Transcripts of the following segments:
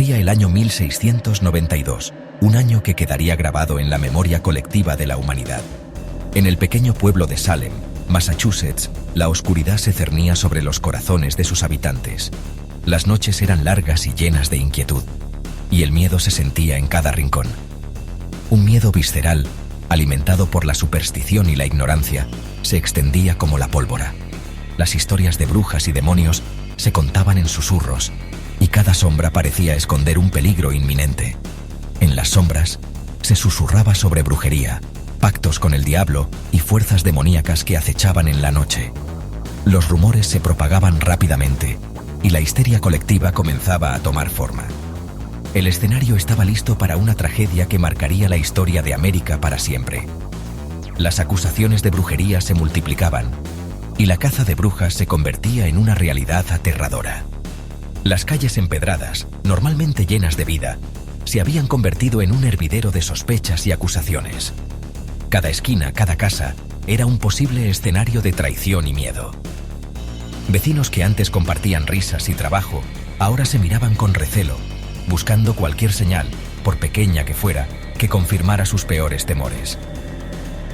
Corría el año 1692, un año que quedaría grabado en la memoria colectiva de la humanidad. En el pequeño pueblo de Salem, Massachusetts, la oscuridad se cernía sobre los corazones de sus habitantes. Las noches eran largas y llenas de inquietud, y el miedo se sentía en cada rincón. Un miedo visceral, alimentado por la superstición y la ignorancia, se extendía como la pólvora. Las historias de brujas y demonios se contaban en susurros, y cada sombra parecía esconder un peligro inminente. En las sombras se susurraba sobre brujería, pactos con el diablo y fuerzas demoníacas que acechaban en la noche. Los rumores se propagaban rápidamente, y la histeria colectiva comenzaba a tomar forma. El escenario estaba listo para una tragedia que marcaría la historia de América para siempre. Las acusaciones de brujería se multiplicaban, y la caza de brujas se convertía en una realidad aterradora. Las calles empedradas, normalmente llenas de vida, se habían convertido en un hervidero de sospechas y acusaciones. Cada esquina, cada casa, era un posible escenario de traición y miedo. Vecinos que antes compartían risas y trabajo, ahora se miraban con recelo, buscando cualquier señal, por pequeña que fuera, que confirmara sus peores temores.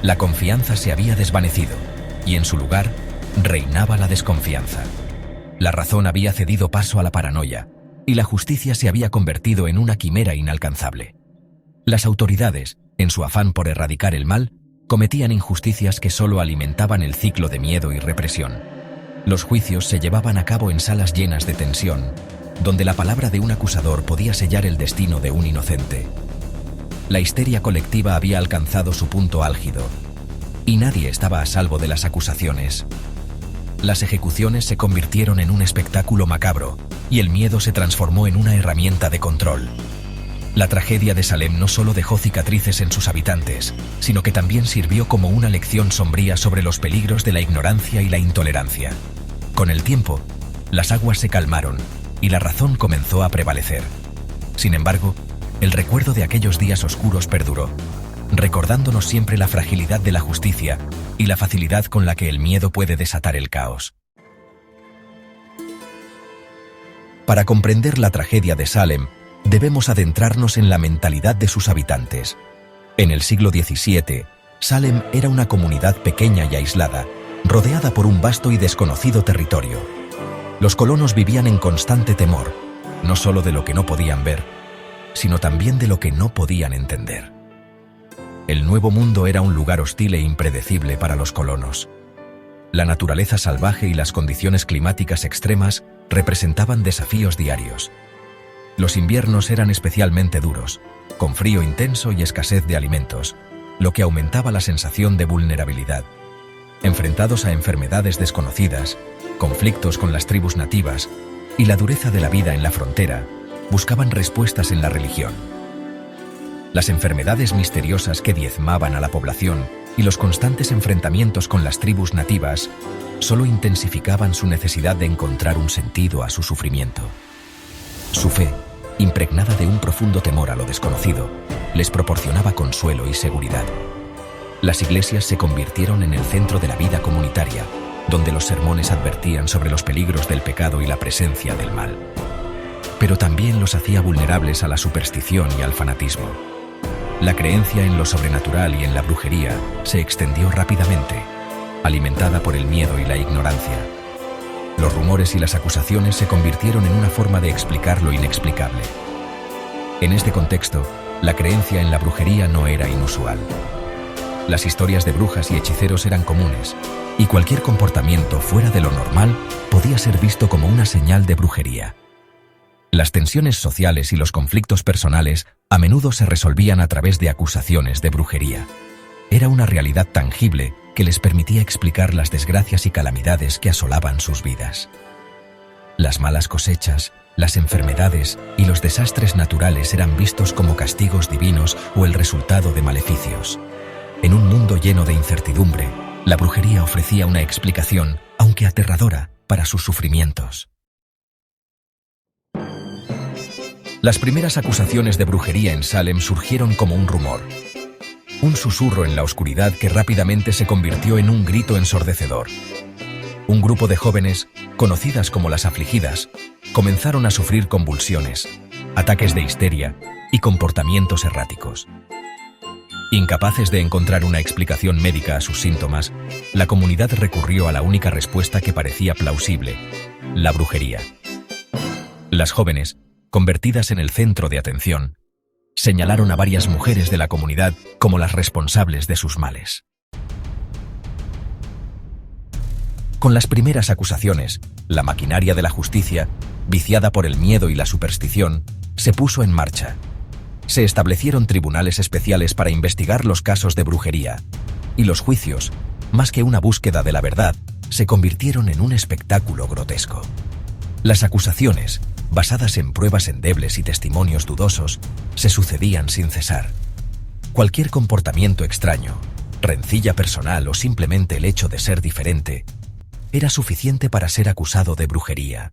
La confianza se había desvanecido, y en su lugar reinaba la desconfianza. La razón había cedido paso a la paranoia, y la justicia se había convertido en una quimera inalcanzable. Las autoridades, en su afán por erradicar el mal, cometían injusticias que solo alimentaban el ciclo de miedo y represión. Los juicios se llevaban a cabo en salas llenas de tensión, donde la palabra de un acusador podía sellar el destino de un inocente. La histeria colectiva había alcanzado su punto álgido, y nadie estaba a salvo de las acusaciones. Las ejecuciones se convirtieron en un espectáculo macabro, y el miedo se transformó en una herramienta de control. La tragedia de Salem no solo dejó cicatrices en sus habitantes, sino que también sirvió como una lección sombría sobre los peligros de la ignorancia y la intolerancia. Con el tiempo, las aguas se calmaron, y la razón comenzó a prevalecer. Sin embargo, el recuerdo de aquellos días oscuros perduró, recordándonos siempre la fragilidad de la justicia y la facilidad con la que el miedo puede desatar el caos. Para comprender la tragedia de Salem, debemos adentrarnos en la mentalidad de sus habitantes. En el siglo XVII, Salem era una comunidad pequeña y aislada, rodeada por un vasto y desconocido territorio. Los colonos vivían en constante temor, no solo de lo que no podían ver, sino también de lo que no podían entender. El Nuevo Mundo era un lugar hostil e impredecible para los colonos. La naturaleza salvaje y las condiciones climáticas extremas representaban desafíos diarios. Los inviernos eran especialmente duros, con frío intenso y escasez de alimentos, lo que aumentaba la sensación de vulnerabilidad. Enfrentados a enfermedades desconocidas, conflictos con las tribus nativas y la dureza de la vida en la frontera, buscaban respuestas en la religión. Las enfermedades misteriosas que diezmaban a la población y los constantes enfrentamientos con las tribus nativas solo intensificaban su necesidad de encontrar un sentido a su sufrimiento. Su fe, impregnada de un profundo temor a lo desconocido, les proporcionaba consuelo y seguridad. Las iglesias se convirtieron en el centro de la vida comunitaria, donde los sermones advertían sobre los peligros del pecado y la presencia del mal. Pero también los hacía vulnerables a la superstición y al fanatismo. La creencia en lo sobrenatural y en la brujería se extendió rápidamente, alimentada por el miedo y la ignorancia. Los rumores y las acusaciones se convirtieron en una forma de explicar lo inexplicable. En este contexto, la creencia en la brujería no era inusual. Las historias de brujas y hechiceros eran comunes, y cualquier comportamiento fuera de lo normal podía ser visto como una señal de brujería. Las tensiones sociales y los conflictos personales a menudo se resolvían a través de acusaciones de brujería. Era una realidad tangible que les permitía explicar las desgracias y calamidades que asolaban sus vidas. Las malas cosechas, las enfermedades y los desastres naturales eran vistos como castigos divinos o el resultado de maleficios. En un mundo lleno de incertidumbre, la brujería ofrecía una explicación, aunque aterradora, para sus sufrimientos. Las primeras acusaciones de brujería en Salem surgieron como un rumor. Un susurro en la oscuridad que rápidamente se convirtió en un grito ensordecedor. Un grupo de jóvenes, conocidas como las afligidas, comenzaron a sufrir convulsiones, ataques de histeria y comportamientos erráticos. Incapaces de encontrar una explicación médica a sus síntomas, la comunidad recurrió a la única respuesta que parecía plausible: la brujería. Las jóvenes, convertidas en el centro de atención, señalaron a varias mujeres de la comunidad como las responsables de sus males. Con las primeras acusaciones, la maquinaria de la justicia, viciada por el miedo y la superstición, se puso en marcha. Se establecieron tribunales especiales para investigar los casos de brujería, y los juicios, más que una búsqueda de la verdad, se convirtieron en un espectáculo grotesco. Las acusaciones, basadas en pruebas endebles y testimonios dudosos, se sucedían sin cesar. Cualquier comportamiento extraño, rencilla personal o simplemente el hecho de ser diferente, era suficiente para ser acusado de brujería.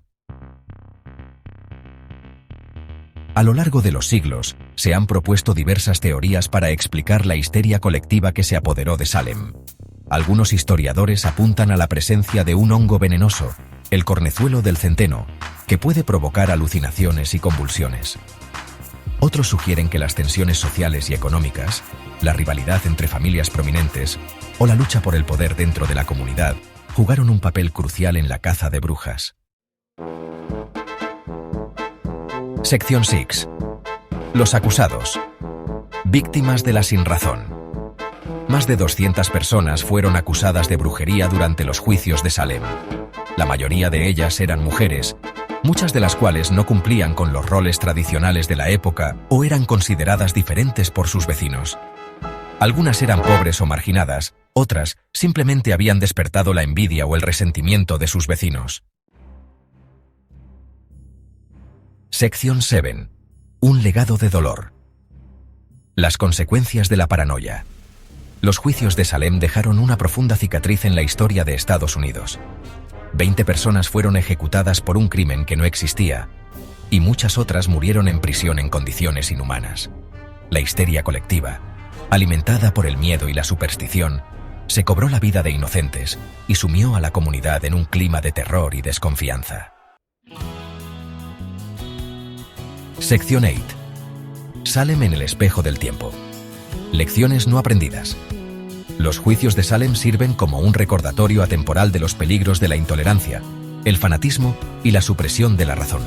A lo largo de los siglos, se han propuesto diversas teorías para explicar la histeria colectiva que se apoderó de Salem. Algunos historiadores apuntan a la presencia de un hongo venenoso, el cornezuelo del centeno, que puede provocar alucinaciones y convulsiones. Otros sugieren que las tensiones sociales y económicas, la rivalidad entre familias prominentes o la lucha por el poder dentro de la comunidad jugaron un papel crucial en la caza de brujas. Sección 6. Los acusados. Víctimas de la sinrazón. Más de 200 personas fueron acusadas de brujería durante los juicios de Salem. La mayoría de ellas eran mujeres, muchas de las cuales no cumplían con los roles tradicionales de la época o eran consideradas diferentes por sus vecinos. Algunas eran pobres o marginadas, otras simplemente habían despertado la envidia o el resentimiento de sus vecinos. Sección 7. Un legado de dolor. Las consecuencias de la paranoia. Los juicios de Salem dejaron una profunda cicatriz en la historia de Estados Unidos. 20 personas fueron ejecutadas por un crimen que no existía, y muchas otras murieron en prisión en condiciones inhumanas. La histeria colectiva, alimentada por el miedo y la superstición, se cobró la vida de inocentes y sumió a la comunidad en un clima de terror y desconfianza. Sección 8. Salem en el espejo del tiempo. Lecciones no aprendidas. Los juicios de Salem sirven como un recordatorio atemporal de los peligros de la intolerancia, el fanatismo y la supresión de la razón.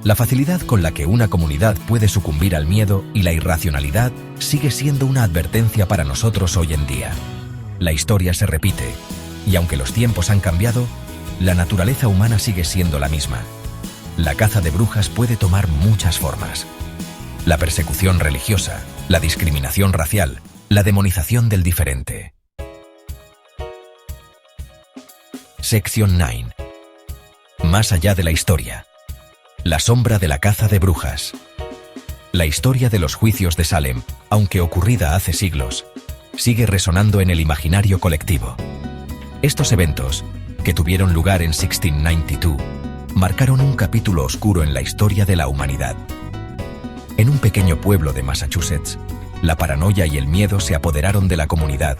La facilidad con la que una comunidad puede sucumbir al miedo y la irracionalidad sigue siendo una advertencia para nosotros hoy en día. La historia se repite, y aunque los tiempos han cambiado, la naturaleza humana sigue siendo la misma. La caza de brujas puede tomar muchas formas. La persecución religiosa, la discriminación racial, la demonización del diferente. Sección 9. Más allá de la historia. La sombra de la caza de brujas. La historia de los juicios de Salem, aunque ocurrida hace siglos, sigue resonando en el imaginario colectivo. Estos eventos, que tuvieron lugar en 1692, marcaron un capítulo oscuro en la historia de la humanidad. En un pequeño pueblo de Massachusetts, la paranoia y el miedo se apoderaron de la comunidad,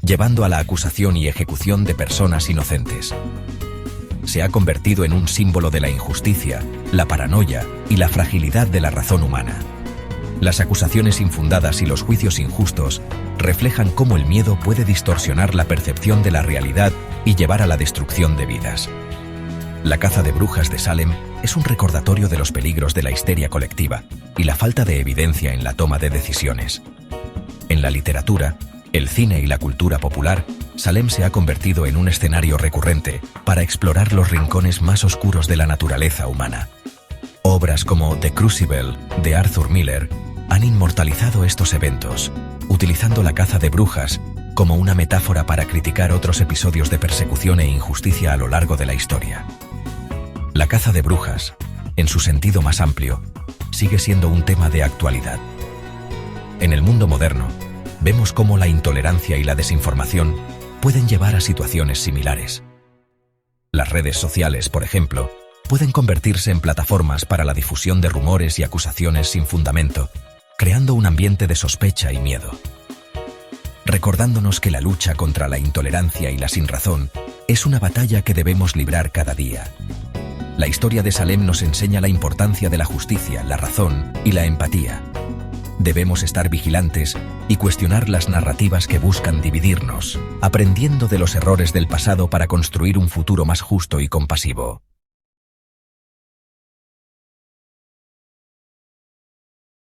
llevando a la acusación y ejecución de personas inocentes. Se ha convertido en un símbolo de la injusticia, la paranoia y la fragilidad de la razón humana. Las acusaciones infundadas y los juicios injustos reflejan cómo el miedo puede distorsionar la percepción de la realidad y llevar a la destrucción de vidas. La caza de brujas de Salem es un recordatorio de los peligros de la histeria colectiva y la falta de evidencia en la toma de decisiones. En la literatura, el cine y la cultura popular, Salem se ha convertido en un escenario recurrente para explorar los rincones más oscuros de la naturaleza humana. Obras como The Crucible, de Arthur Miller, han inmortalizado estos eventos, utilizando la caza de brujas como una metáfora para criticar otros episodios de persecución e injusticia a lo largo de la historia. La caza de brujas, en su sentido más amplio, sigue siendo un tema de actualidad. En el mundo moderno, vemos cómo la intolerancia y la desinformación pueden llevar a situaciones similares. Las redes sociales, por ejemplo, pueden convertirse en plataformas para la difusión de rumores y acusaciones sin fundamento, creando un ambiente de sospecha y miedo. Recordándonos que la lucha contra la intolerancia y la sinrazón es una batalla que debemos librar cada día. La historia de Salem nos enseña la importancia de la justicia, la razón y la empatía. Debemos estar vigilantes y cuestionar las narrativas que buscan dividirnos, aprendiendo de los errores del pasado para construir un futuro más justo y compasivo.